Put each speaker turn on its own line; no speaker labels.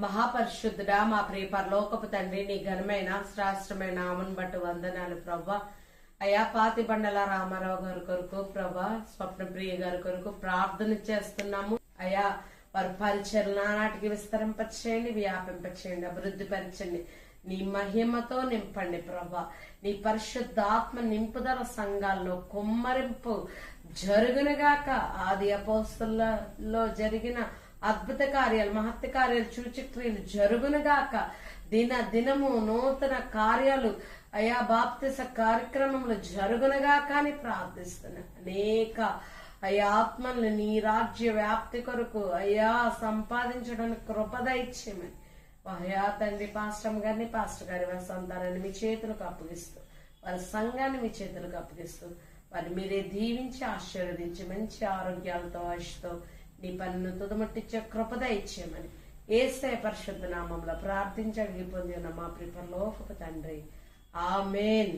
మహాపరిశుద్ధుడా మా ప్రియ పరలోకపు తండ్రి, నీ ఘనమైన శ్రేష్టమైన నామను బట్టి వందనాలు ప్రభా. అయా పాతి బండల రామారావు గారి కొరకు ప్రభా, స్వప్న ప్రియ గారి కొరకు ప్రార్థన చేస్తున్నాము. అయా వారి పరిచయం నానాటికి విస్తరింపచేయండి, వ్యాపింపచేయండి, అభివృద్ధి పరచండి. నీ మహిమతో నింపండి ప్రభా. నీ పరిశుద్ధాత్మ నింపుదల సంఘాల్లో కుమ్మరింపు జరుగునుగాక. ఆది అపోస్తలుల్లో జరిగిన అద్భుత కార్యాలు, మహత్వ కార్యాలు, సూచక్రియలు జరుగునుగాక. దినము నూతన కార్యాలు అయా బాప్తిస కార్యక్రమంలో జరుగునుగాక అని ప్రార్థిస్తున్నా. అనేక అయా ఆత్మల్ని నీ రాజ్య వ్యాప్తి కొరకు అయ్యా సంపాదించడానికి కృపద ఇచ్చేమని అయ్యా తండ్రి, పాస్టర్ గారిని, పాస్టర్ గారి వారి సంతానాన్ని మీ చేతులకు అప్పగిస్తూ, వారి సంఘాన్ని మీ చేతులకు అప్పగిస్తూ, వారిని మీరే దీవించి ఆశీర్వదించి మంచి ఆరోగ్యాలతో ఆశతో నీ పన్ను తుదముట్టించే కృపద ఇచ్చేయమని యేసయ్య పరిశుద్ధ నామంలో ప్రార్థించగలిగి పొందిన మా ప్రియ పరలోకపు తండ్రి, ఆమేన్.